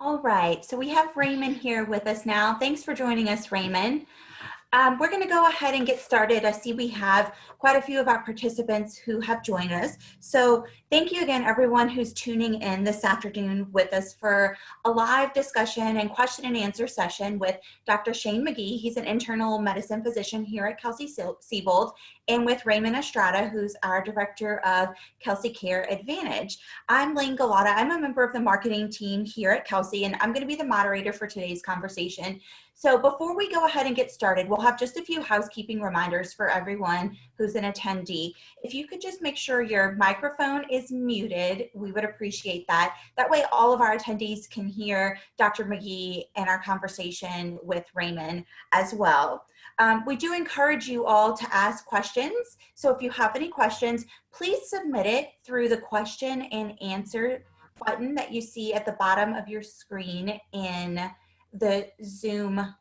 All right, so we have Raymond here with us now. Thanks for joining us, Raymond. We're going to go ahead and get started. I see we have quite a few of our participants who have joined us. So thank you again, everyone who's tuning in this afternoon with us for a live discussion and question and answer session with Dr. Shane Magee. He's an internal medicine physician here at Kelsey-Seybold, and with Raymond Estrada, who's our director of Kelsey Care Advantage. I'm Lane Galata. I'm a member of the marketing team here at Kelsey, and I'm going to be the moderator for today's conversation. So before we go ahead and get started, we'll have just a few housekeeping reminders for everyone who's an attendee. If you could just make sure your microphone is muted, we would appreciate that. That way all of our attendees can hear Dr. Magee and our conversation with Raymond as well. We do encourage you all to ask questions. So if you have any questions, please submit it through the question and answer button that you see at the bottom of your screen in the Zoom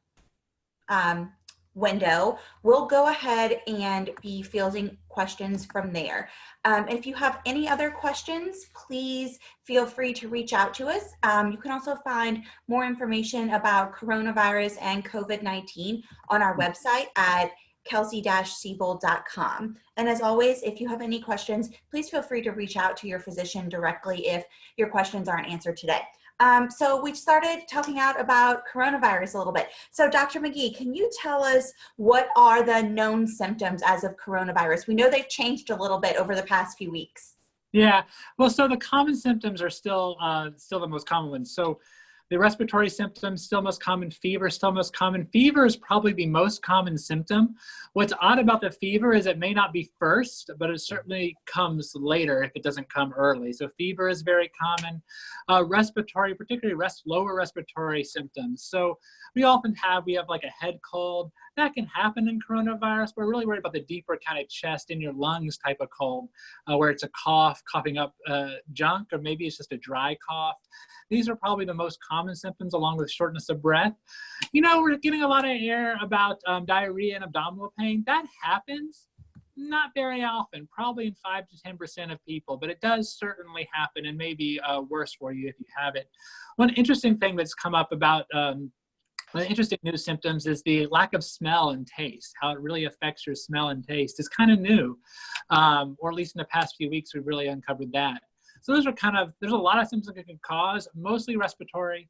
window. We'll go ahead and be fielding questions from there. If you have any other questions, please feel free to reach out to us. You can also find more information about coronavirus and COVID-19 on our website at Kelsey-Seybold.com. And as always, if you have any questions, please feel free to reach out to your physician directly if your questions aren't answered today. So we started talking out about coronavirus a little bit. So Dr. Magee, can you tell us what are the known symptoms as of coronavirus? We know they've changed a little bit over the past few weeks. Yeah, well, so the common symptoms are still the most common ones. So the respiratory symptoms, still most common. Fever, still most common. Fever is probably the most common symptom. What's odd about the fever is it may not be first, but it certainly comes later if it doesn't come early. So fever is very common. Respiratory, particularly lower respiratory symptoms. So we have like a head cold. That can happen in coronavirus. We're really worried about the deeper kind of chest in your lungs type of cold, where it's a cough, coughing up junk, or maybe it's just a dry cough. These are probably the most common symptoms, along with shortness of breath. You know, we're getting a lot of air about diarrhea and abdominal pain. That happens not very often, probably in 5 to 10% of people, but it does certainly happen and may be worse for you if you have it. One interesting thing that's come up about the interesting new symptoms is the lack of smell and taste, how it really affects your smell and taste. It's kind of new, or at least in the past few weeks, we've really uncovered that. So those are there's a lot of symptoms that it can cause, mostly respiratory,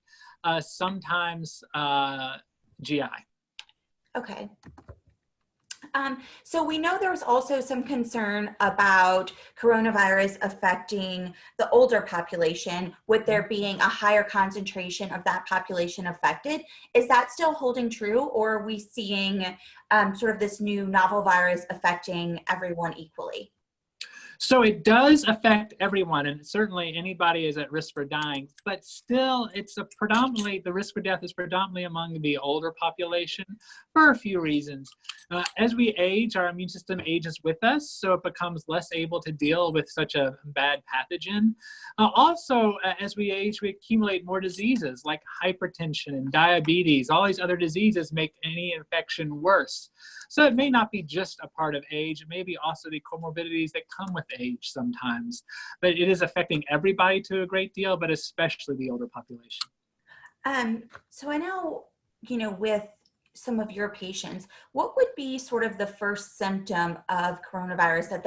sometimes GI. Okay. So we know there was also some concern about coronavirus affecting the older population, with there being a higher concentration of that population affected. Is that still holding true, or are we seeing sort of this new novel virus affecting everyone equally? So it does affect everyone, and certainly anybody is at risk for dying, but still the risk for death is predominantly among the older population for a few reasons. As we age, our immune system ages with us, so it becomes less able to deal with such a bad pathogen. Also, as we age, we accumulate more diseases like hypertension and diabetes. All these other diseases make any infection worse. So it may not be just a part of age, it may be also the comorbidities that come with age sometimes. But it is affecting everybody to a great deal, but especially the older population. So I know, with some of your patients, what would be sort of the first symptom of coronavirus that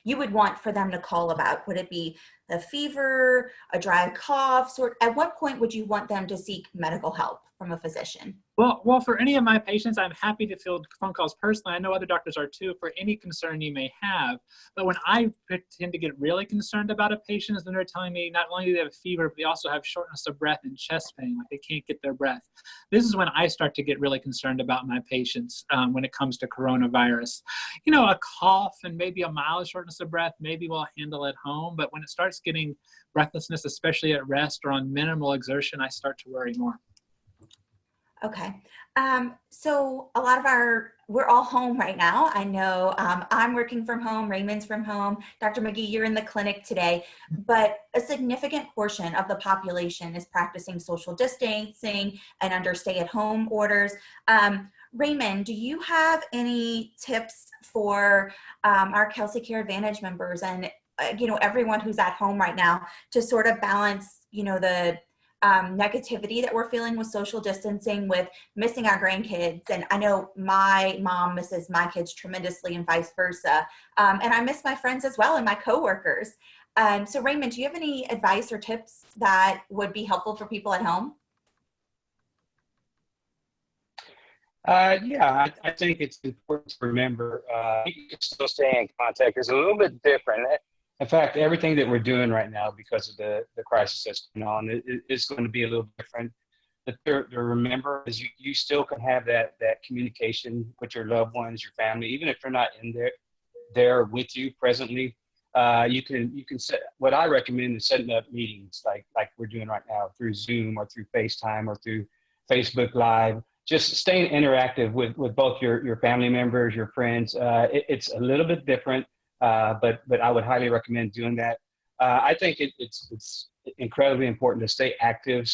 you would want for them to call about? Would it be the fever, a dry cough? At what point would you want them to seek medical help from a physician? Well, for any of my patients, I'm happy to field phone calls personally. I know other doctors are too, for any concern you may have. But when I tend to get really concerned about a patient is when they're telling me not only do they have a fever, but they also have shortness of breath and chest pain, like they can't get their breath. This is when I start to get really concerned about my patients when it comes to coronavirus. You know, a cough and maybe a mild shortness of breath, maybe we'll handle at home. But when it starts getting breathlessness, especially at rest or on minimal exertion, I start to worry more. Okay. So a lot of we're all home right now. I know I'm working from home, Raymond's from home, Dr. Magee, you're in the clinic today, but a significant portion of the population is practicing social distancing and under stay-at-home orders. Raymond, do you have any tips for our Kelsey Care Advantage members and everyone who's at home right now to sort of balance, the negativity that we're feeling with social distancing, with missing our grandkids. And I know my mom misses my kids tremendously and vice versa. And I miss my friends as well and my coworkers. So Raymond, do you have any advice or tips that would be helpful for people at home? Yeah, I think it's important to remember you can still stay in contact. It's a little bit different. In fact, everything that we're doing right now because of the crisis that's going on is going to be a little different. But to remember is you still can have that communication with your loved ones, your family, even if they're not in there with you presently. You can set, what I recommend is setting up meetings like we're doing right now through Zoom or through FaceTime or through Facebook Live. Just staying interactive with both your family members, your friends. It's a little bit different, but I would highly recommend doing that. I think it's incredibly important to stay active,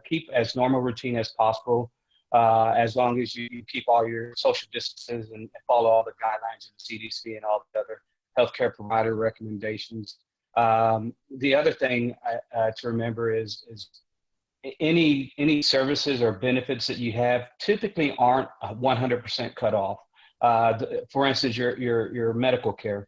keep as normal routine as possible, as long as you keep all your social distances and follow all the guidelines of the CDC and all the other healthcare provider recommendations. The other thing to remember is any services or benefits that you have typically aren't 100% cut off. For instance, your medical care,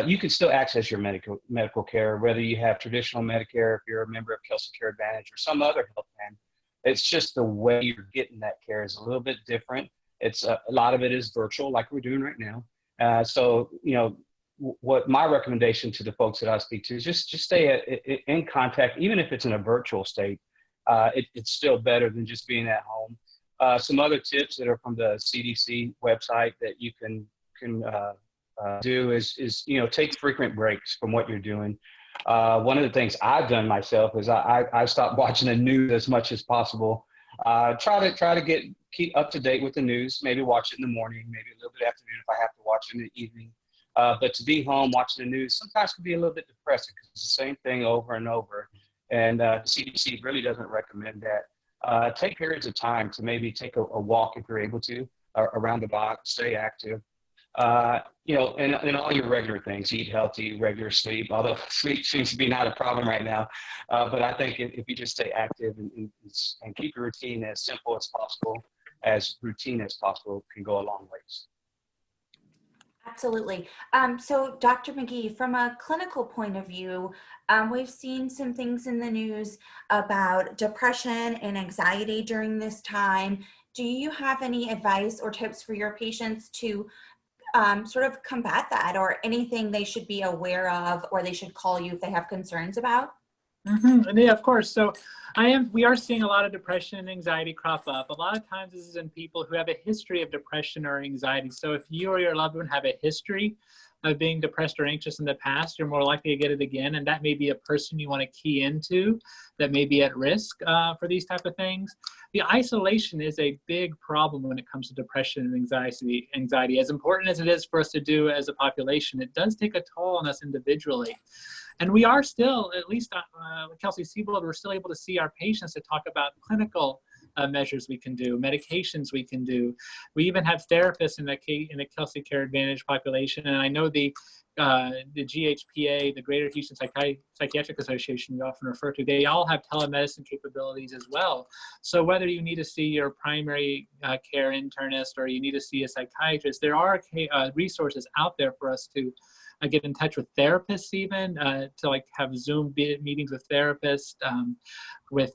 you can still access your medical care, whether you have traditional Medicare, if you're a member of Kelsey-Care Advantage or some other health plan. It's just the way you're getting that care is a little bit different. It's a lot of it is virtual, like we're doing right now. So, what my recommendation to the folks that I speak to is just stay in contact, even if it's in a virtual state. It's still better than just being at home. Some other tips that are from the CDC website that you can do is take frequent breaks from what you're doing. One of the things I've done myself is I stopped watching the news as much as possible. Try to keep up to date with the news. Maybe watch it in the morning, maybe a little bit afternoon if I have to watch it in the evening. But to be home watching the news sometimes can be a little bit depressing because it's the same thing over and over. And the CDC really doesn't recommend that. Take periods of time to maybe take a walk if you're able to around the block, stay active. And all your regular things, eat healthy, regular sleep, although sleep seems to be not a problem right now. But I think if you just stay active and keep your routine as simple as possible, as routine as possible, can go a long ways. Absolutely. So Dr. Magee, from a clinical point of view, we've seen some things in the news about depression and anxiety during this time. Do you have any advice or tips for your patients to sort of combat that, or anything they should be aware of or they should call you if they have concerns about? Mm-hmm. Yeah, of course. So we are seeing a lot of depression and anxiety crop up. A lot of times this is in people who have a history of depression or anxiety. So if you or your loved one have a history of being depressed or anxious in the past, you're more likely to get it again. And that may be a person you want to key into that may be at risk for these type of things. The isolation is a big problem when it comes to depression and anxiety. As important as it is for us to do as a population, it does take a toll on us individually. And we are still, at least with Kelsey-Seybold, we're still able to see our patients to talk about clinical measures we can do, medications we can do. We even have therapists in the Kelsey-Care Advantage population. And I know the GHPA, the Greater Houston Psychiatric Association we often refer to, they all have telemedicine capabilities as well. So whether you need to see your primary care internist or you need to see a psychiatrist, there are resources out there for us to get in touch with therapists, even to have Zoom meetings with therapists, with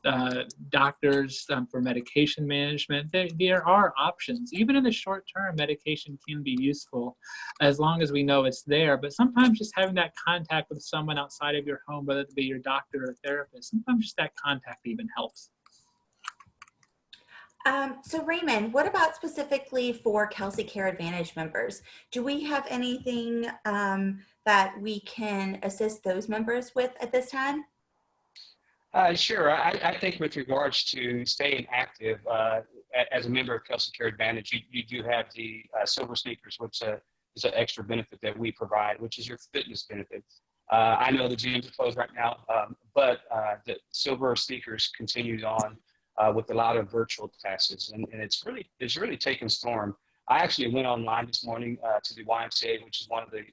doctors for medication management. There are options. Even in the short term, medication can be useful as long as we know it's there. But sometimes just having that contact with someone outside of your home, whether it be your doctor or therapist, sometimes just that contact even helps. So Raymond, what about specifically for Kelsey-Care Advantage members? Do we have anything that we can assist those members with at this time? Sure. I think with regards to staying active, as a member of Kelsey-Care Advantage, you do have the Silver Sneakers, which is an extra benefit that we provide, which is your fitness benefit. I know the gyms are closed right now, but the Silver Sneakers continues on with a lot of virtual classes, and it's really taken storm. I actually went online this morning to the YMCA, which is one of the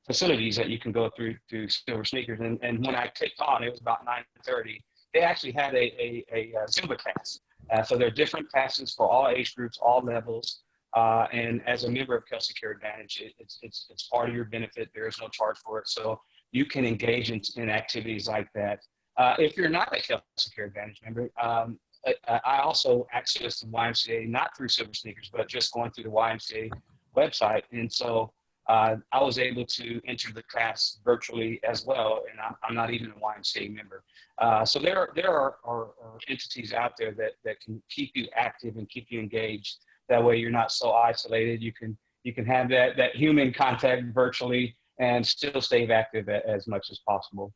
facilities that you can go through Silver Sneakers, and when I clicked on, it was about 9:30, they actually had a Zumba class. So there are different classes for all age groups, all levels. And as a member of Kelsey Care Advantage, it's part of your benefit. There is no charge for it. So you can engage in activities like that. If you're not a Kelsey Care Advantage member, I also access the YMCA, not through Silver Sneakers, but just going through the YMCA website. And so I was able to enter the class virtually as well, and I'm not even a YMCA member. So there are entities out there that can keep you active and keep you engaged. That way you're not so isolated. You can have that human contact virtually and still stay active as much as possible.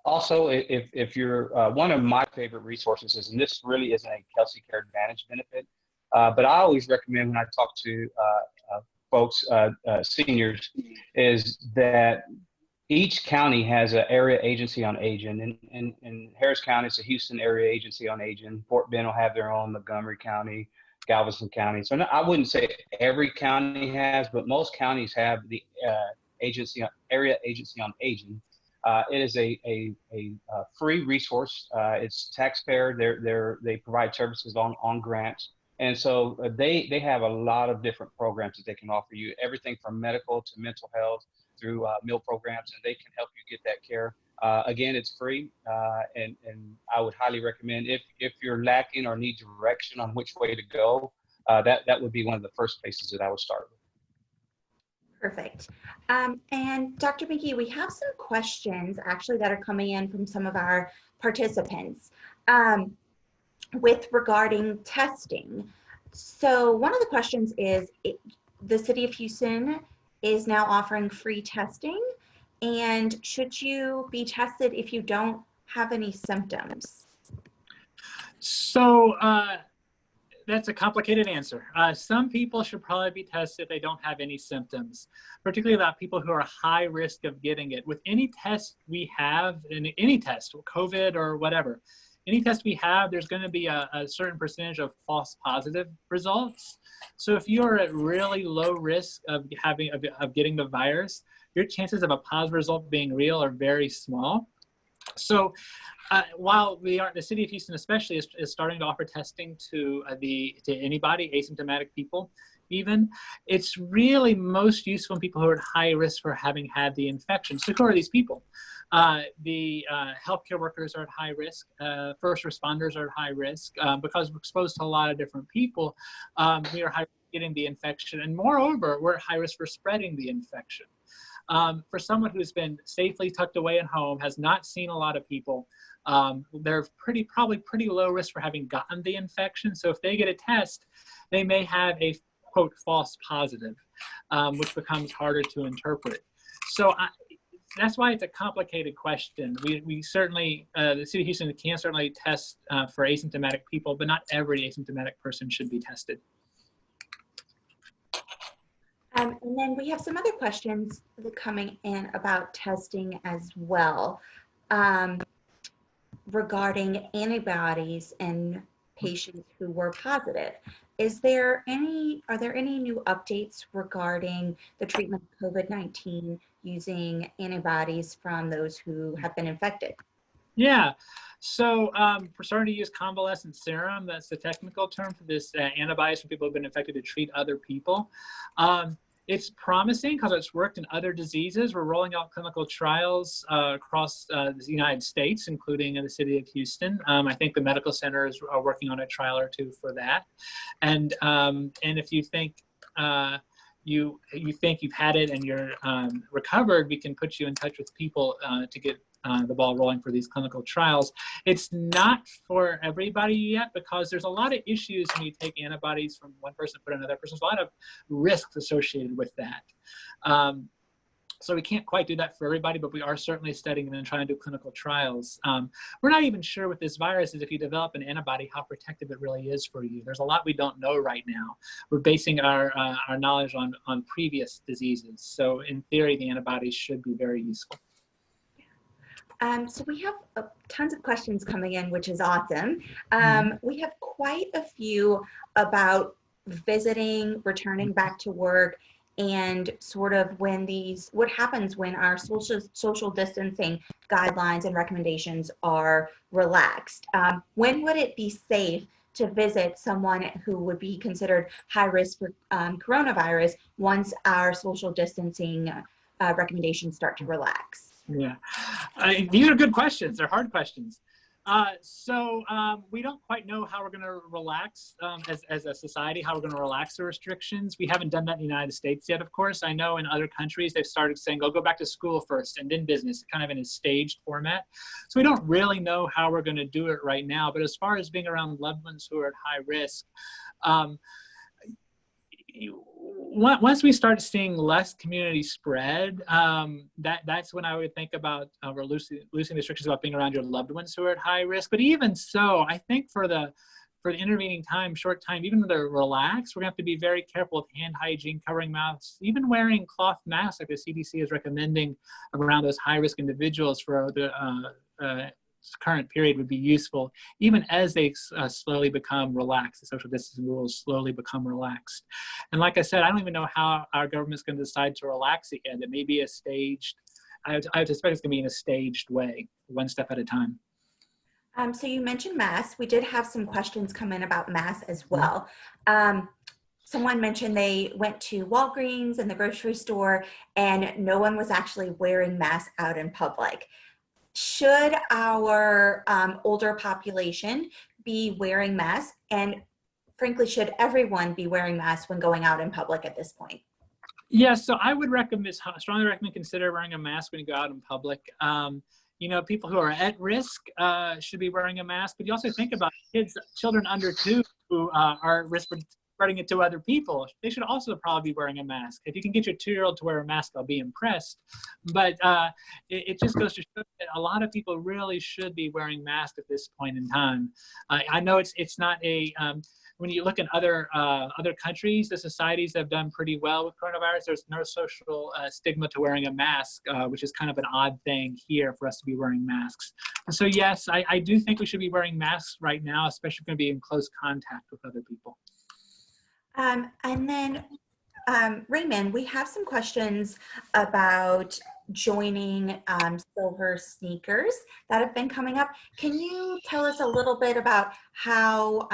Also, if you're one of my favorite resources is, and this really isn't a Kelsey Care Advantage benefit, but I always recommend when I talk to folks, seniors, is that each county has an area agency on aging. In Harris County, it's a Houston area agency on aging. Fort Bend will have their own, Montgomery County, Galveston County. So I wouldn't say every county has, but most counties have the area agency on aging. It is a free resource. It's taxpayer. They provide services on grants. And so they have a lot of different programs that they can offer you, everything from medical to mental health through meal programs, and they can help you get that care. Again, it's free, and I would highly recommend if you're lacking or need direction on which way to go, that would be one of the first places that I would start with. Perfect. And Dr. Magee, we have some questions actually that are coming in from some of our participants with regarding testing. So one of the questions is, the City of Houston is now offering free testing, and should you be tested if you don't have any symptoms? So that's a complicated answer. Some people should probably be tested if they don't have any symptoms, particularly about people who are high risk of getting it. With any test we have, in any test, COVID or whatever, any test we have, there's going to be a certain percentage of false positive results. So if you're at really low risk of getting the virus, your chances of a positive result being real are very small. So while the City of Houston especially is starting to offer testing to anybody, asymptomatic people even, it's really most useful in people who are at high risk for having had the infection. So who are these people? The healthcare workers are at high risk. First responders are at high risk because we're exposed to a lot of different people. We are high risk of getting the infection, and moreover, we're at high risk for spreading the infection. For someone who's been safely tucked away at home, has not seen a lot of people, they're probably pretty low risk for having gotten the infection. So if they get a test, they may have a quote false positive, which becomes harder to interpret. So that's why it's a complicated question. We certainly, the City of Houston can certainly test for asymptomatic people, but not every asymptomatic person should be tested. And then we have some other questions coming in about testing as well, regarding antibodies in patients who were positive. Are there any new updates regarding the treatment of COVID-19 using antibodies from those who have been infected? Yeah, so we're starting to use convalescent serum. That's the technical term for this, antibodies from people who have been infected to treat other people. It's promising because it's worked in other diseases. We're rolling out clinical trials across the United States, including in the City of Houston. I think the medical center is working on a trial or two for that. And if you think you think you've had it and you're recovered, we can put you in touch with people to get the ball rolling for these clinical trials. It's not for everybody yet because there's a lot of issues when you take antibodies from one person put another person. There's a lot of risks associated with that. So we can't quite do that for everybody, but we are certainly studying and trying to do clinical trials. We're not even sure with this virus is if you develop an antibody, how protective it really is for you. There's a lot we don't know right now. We're basing our knowledge on previous diseases. So in theory, the antibodies should be very useful. So we have tons of questions coming in, which is awesome. We have quite a few about visiting, returning back to work, and sort of what happens when our social distancing guidelines and recommendations are relaxed. When would it be safe to visit someone who would be considered high risk for coronavirus once our social distancing recommendations start to relax? Yeah, these are good questions. They're hard questions. We don't quite know how we're going to relax as a society, how we're going to relax the restrictions. We haven't done that in the United States yet, of course. I know in other countries, they've started saying, go back to school first and then business, kind of in a staged format. So we don't really know how we're going to do it right now. But as far as being around loved ones who are at high risk, once we start seeing less community spread, that's when I would think about loosening the restrictions about being around your loved ones who are at high risk. But even so, I think for the intervening time, short time, even when they're relaxed, we're going to have to be very careful with hand hygiene, covering mouths, even wearing cloth masks like the CDC is recommending around those high risk individuals for the current period would be useful, even as they slowly become relaxed. The social distancing rules slowly become relaxed. And like I said, I don't even know how our government's going to decide to relax it yet. It may be a staged, I would expect it's going to be in a staged way, one step at a time. So you mentioned masks. We did have some questions come in about masks as well. Someone mentioned they went to Walgreens and the grocery store and no one was actually wearing masks out in public. Should our older population be wearing masks? And frankly, should everyone be wearing masks when going out in public at this point? Yeah, so I would strongly recommend consider wearing a mask when you go out in public. People who are at risk should be wearing a mask, but you also think about children under 2 who are at risk for spreading it to other people. They should also probably be wearing a mask. If you can get your 2-year-old to wear a mask, I'll be impressed. But it just goes to show that a lot of people really should be wearing masks at this point in time. I know it's not a, when you look at other countries, the societies have done pretty well with coronavirus. There's no social stigma to wearing a mask, which is kind of an odd thing here for us to be wearing masks. And so yes, I do think we should be wearing masks right now, especially if we're going to be in close contact with other people. And then, Raymond, we have some questions about joining Silver Sneakers that have been coming up. Can you tell us a little bit about how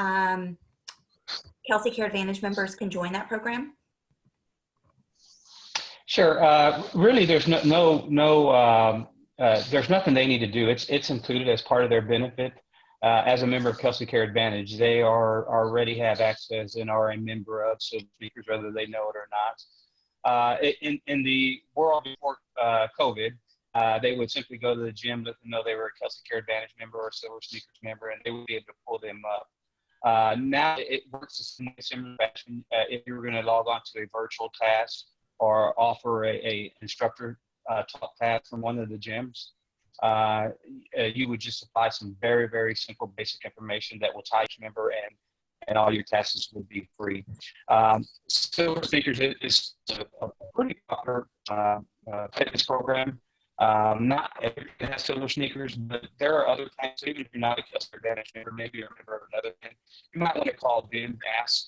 Kelsey Care Advantage members can join that program? Sure. Really, there's there's nothing they need to do. It's included as part of their benefit. As a member of Kelsey Care Advantage, they already have access and are a member of Silver Sneakers, whether they know it or not. In the world before COVID, they would simply go to the gym, let them know they were a Kelsey Care Advantage member or a Silver Sneakers member, and they would be able to pull them up. Now it works in a similar fashion. If you were going to log on to a virtual class or offer a instructor taught class from one of the gyms, you would just supply some very, very simple basic information that will tie each member, and all your classes would be free. Silver Sneakers is a pretty popular fitness program. Not everyone has Silver Sneakers, but there are other times, so even if you're not a Kelsey Advantage member, maybe you're a member of another thing, you might want to call them, ask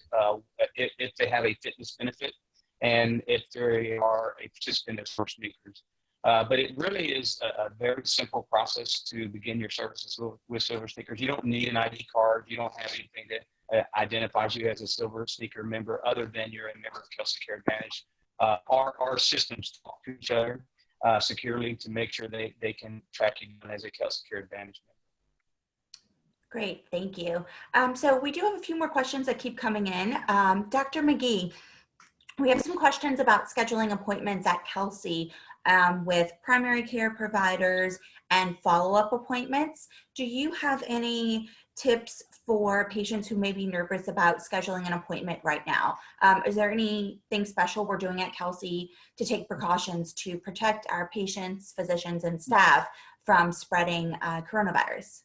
if they have a fitness benefit and if they are a participant of Silver Sneakers. But it really is a very simple process to begin your services with Silver Sneakers. You don't need an ID card. You don't have anything that identifies you as a Silver Sneaker member other than you're a member of Kelsey Care Advantage. Our systems talk to each other securely to make sure they can track you down as a Kelsey Care Advantage member. Great, thank you. So we do have a few more questions that keep coming in. Dr. Magee, we have some questions about scheduling appointments at Kelsey with primary care providers and follow-up appointments. Do you have any tips for patients who may be nervous about scheduling an appointment right now? Is there anything special we're doing at Kelsey to take precautions to protect our patients, physicians, and staff from spreading coronavirus?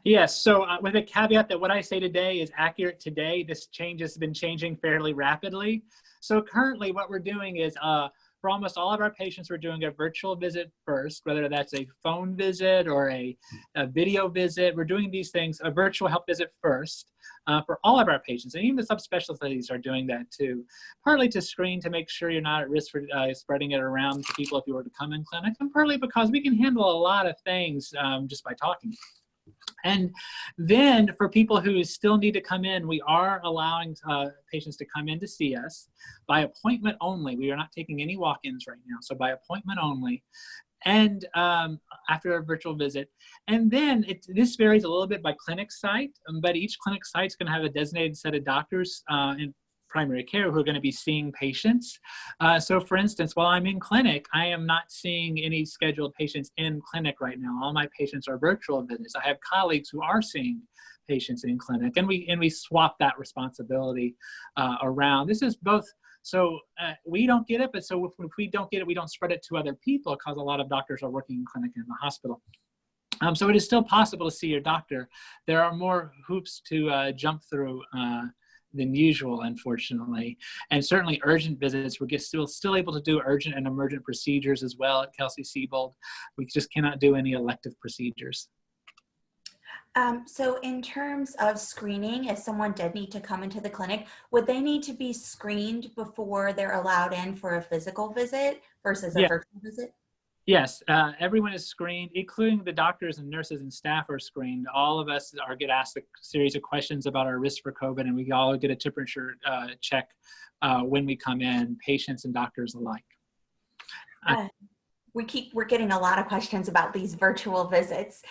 Yes, so with a caveat that what I say today is accurate today, this change has been changing fairly rapidly. So currently what we're doing is for almost all of our patients, we're doing a virtual visit first, whether that's a phone visit or a video visit. We're doing these things, a virtual health visit first for all of our patients. And even the subspecialties are doing that too, partly to screen to make sure you're not at risk for spreading it around to people if you were to come in clinic, and partly because we can handle a lot of things just by talking. And then for people who still need to come in, we are allowing patients to come in to see us by appointment only. We are not taking any walk-ins right now, so by appointment only. And after a virtual visit. And then this varies a little bit by clinic site, but each clinic site is going to have a designated set of doctors in primary care who are going to be seeing patients. So for instance, while I'm in clinic, I am not seeing any scheduled patients in clinic right now. All my patients are virtual visits. I have colleagues who are seeing patients in clinic, and we swap that responsibility around. This is both, so we don't get it, but so if we don't get it, we don't spread it to other people, because a lot of doctors are working in clinic and in the hospital. So it is still possible to see your doctor. There are more hoops to jump through than usual, unfortunately. And certainly urgent visits, we're still able to do urgent and emergent procedures as well at Kelsey-Seybold. We just cannot do any elective procedures. So in terms of screening, if someone did need to come into the clinic, would they need to be screened before they're allowed in for a physical visit versus a virtual visit? Yes, everyone is screened, including the doctors and nurses and staff are screened. All of us get asked a series of questions about our risk for COVID, and we all get a temperature check when we come in, patients and doctors alike. We're getting a lot of questions about these virtual visits.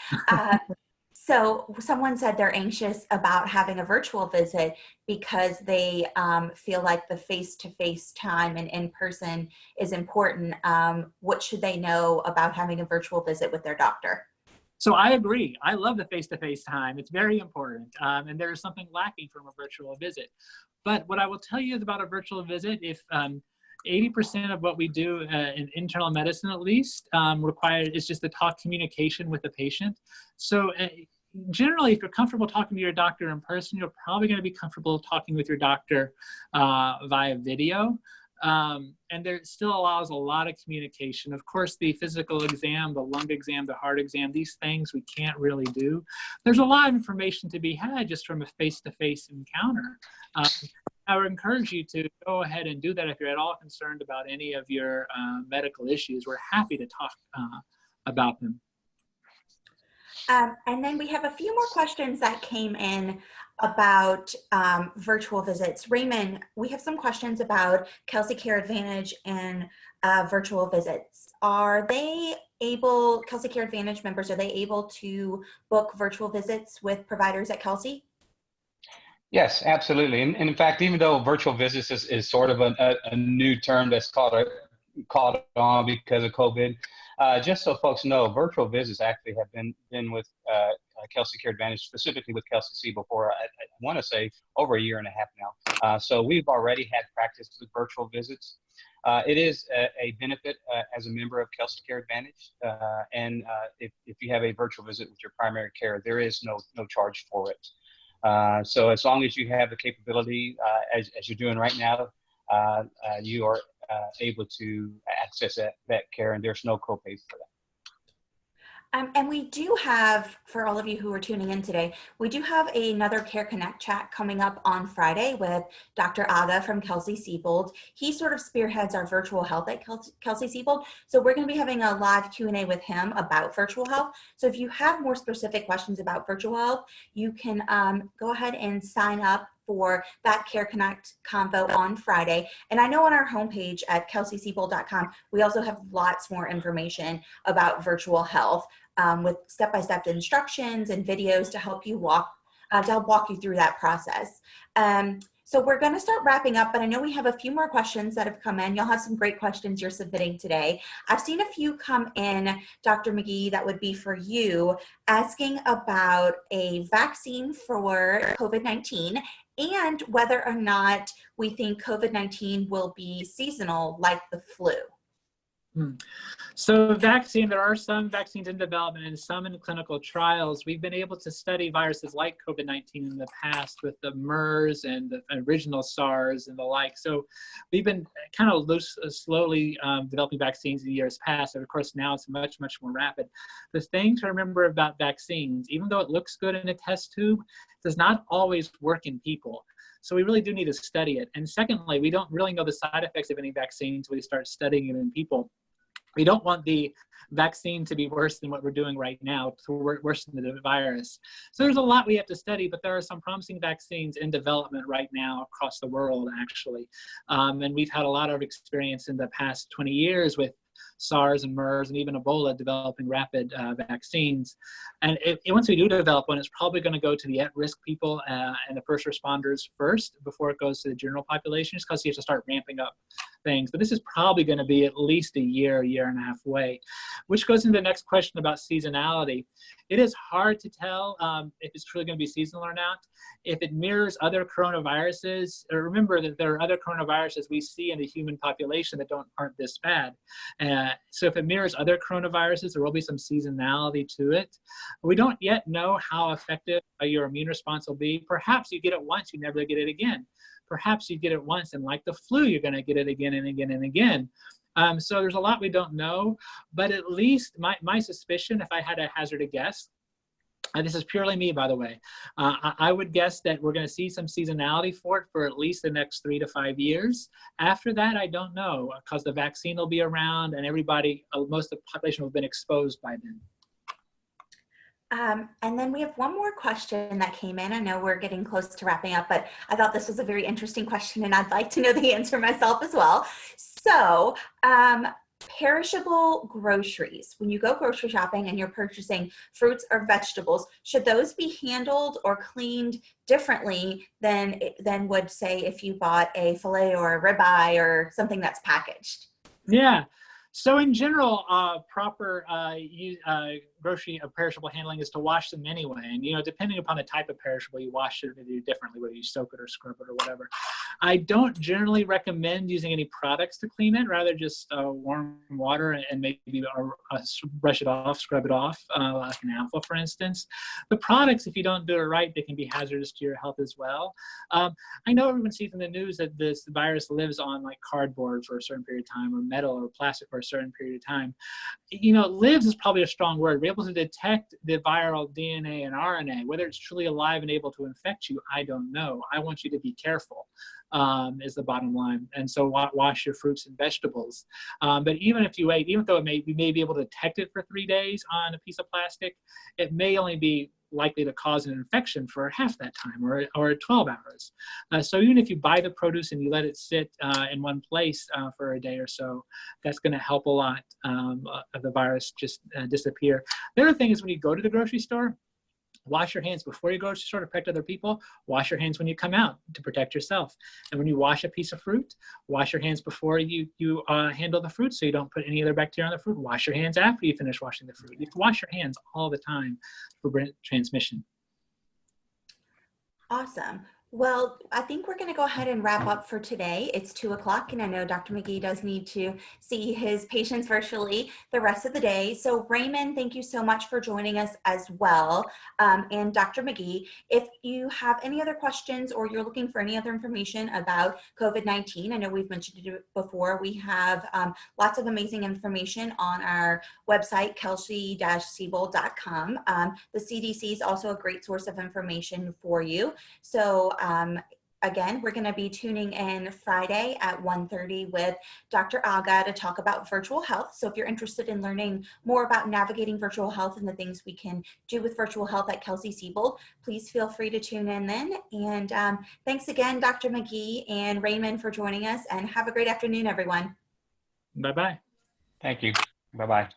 So someone said they're anxious about having a virtual visit because they feel like the face-to-face time and in-person is important. What should they know about having a virtual visit with their doctor? So I agree. I love the face-to-face time. It's very important. And there is something lacking from a virtual visit. But what I will tell you about a virtual visit, if 80% of what we do in internal medicine, at least, is just to talk communication with the patient. So generally, if you're comfortable talking to your doctor in person, you're probably going to be comfortable talking with your doctor via video. And there still allows a lot of communication. Of course, the physical exam, the lung exam, the heart exam, these things we can't really do. There's a lot of information to be had just from a face-to-face encounter. I would encourage you to go ahead and do that if you're at all concerned about any of your medical issues. We're happy to talk about them. And then we have a few more questions that came in about virtual visits. Raymond, we have some questions about Kelsey Care Advantage and virtual visits. Are they able, Kelsey Care Advantage members, are they able to book virtual visits with providers at Kelsey? Yes, absolutely. And in fact, even though virtual visits is sort of a new term that's caught on because of COVID, just so folks know, virtual visits actually have been with Kelsey Care Advantage, specifically with Kelsey-Seybold for, I want to say, over a year and a half now. So we've already had practice with virtual visits. It is a benefit as a member of Kelsey Care Advantage. And if you have a virtual visit with your primary care, there is no charge for it. So as long as you have the capability, as you're doing right now, you are able to access that care, and there's no copay for that. And we do have, for all of you who are tuning in today, we do have another CareConnect chat coming up on Friday with Dr. Aga from Kelsey-Seybold. He sort of spearheads our virtual health at Kelsey-Seybold. So we're going to be having a live Q&A with him about virtual health. So if you have more specific questions about virtual health, you can go ahead and sign up for that CareConnect convo on Friday. And I know on our homepage at Kelsey-Seybold.com, we also have lots more information about virtual health with step-by-step instructions and videos to help you walk you through that process. So we're going to start wrapping up, but I know we have a few more questions that have come in. You'll have some great questions you're submitting today. I've seen a few come in, Dr. Magee, that would be for you, asking about a vaccine for COVID-19 and whether or not we think COVID-19 will be seasonal like the flu. So there are some vaccines in development and some in clinical trials. We've been able to study viruses like COVID-19 in the past with the MERS and the original SARS and the like. So we've been kind of slowly developing vaccines in years past. And of course, now it's much, much more rapid. The thing to remember about vaccines, even though it looks good in a test tube, does not always work in people. So we really do need to study it. And secondly, we don't really know the side effects of any vaccine until we start studying it in people. We don't want the vaccine to be worse than what we're doing right now, to worsen the virus. So there's a lot we have to study, but there are some promising vaccines in development right now across the world, actually. And we've had a lot of experience in the past 20 years with SARS and MERS and even Ebola developing rapid vaccines. And once we do develop one, it's probably going to go to the at-risk people and the first responders first before it goes to the general population, just because you have to start ramping up things. But this is probably going to be at least a year and a half away, which goes into the next question about seasonality. It is hard to tell if it's truly going to be seasonal or not. If it mirrors other coronaviruses, remember that there are other coronaviruses we see in the human population that aren't this bad. So if it mirrors other coronaviruses, there will be some seasonality to it. We don't yet know how effective your immune response will be. Perhaps you get it once, you never get it again. Perhaps you get it once, and like the flu, you're going to get it again and again and again. So there's a lot we don't know, but at least my suspicion, if I had to hazard a guess, and this is purely me, by the way, I would guess that we're going to see some seasonality for it for at least the next 3 to 5 years. After that, I don't know, because the vaccine will be around and most of the population will have been exposed by then. And then we have one more question that came in. I know we're getting close to wrapping up, but I thought this was a very interesting question and I'd like to know the answer myself as well. So, perishable groceries. When you go grocery shopping and you're purchasing fruits or vegetables, should those be handled or cleaned differently than would, say, if you bought a filet or a ribeye or something that's packaged? Yeah. So in general, proper grocery perishable handling is to wash them anyway. And, depending upon the type of perishable, you wash it differently, whether you soak it or scrub it or whatever. I don't generally recommend using any products to clean it, rather just warm water and maybe brush it off, scrub it off, like an apple, for instance. The products, if you don't do it right, they can be hazardous to your health as well. I know everyone sees in the news that this virus lives on like cardboard for a certain period of time, or metal or plastic for a certain period of time. Lives is probably a strong word. We're able to detect the viral DNA and RNA. Whether it's truly alive and able to infect you, I don't know. I want you to be careful, is the bottom line. And so wash your fruits and vegetables. But even if you wait, even though we may be able to detect it for 3 days on a piece of plastic, it may only be likely to cause an infection for half that time or 12 hours. So even if you buy the produce and you let it sit in one place for a day or so, that's going to help a lot of the virus just disappear. The other thing is, when you go to the grocery store, wash your hands before you go to the store to protect other people. Wash your hands when you come out to protect yourself. And when you wash a piece of fruit, wash your hands before you handle the fruit so you don't put any other bacteria on the fruit. Wash your hands after you finish washing the fruit. You have to wash your hands all the time to prevent transmission. Awesome. Well, I think we're going to go ahead and wrap up for today. It's 2 o'clock, and I know Dr. Magee does need to see his patients virtually the rest of the day. So Raymond, thank you so much for joining us as well. And Dr. Magee, if you have any other questions or you're looking for any other information about COVID-19, I know we've mentioned it before, we have lots of amazing information on our website, Kelsey-Seybold.com. The CDC is also a great source of information for you. So again, we're going to be tuning in Friday at 1:30 with Dr. Aga to talk about virtual health. So if you're interested in learning more about navigating virtual health and the things we can do with virtual health at Kelsey-Seybold, please feel free to tune in then. And thanks again, Dr. Magee and Raymond, for joining us, and have a great afternoon, everyone. Bye-bye. Thank you. Bye-bye.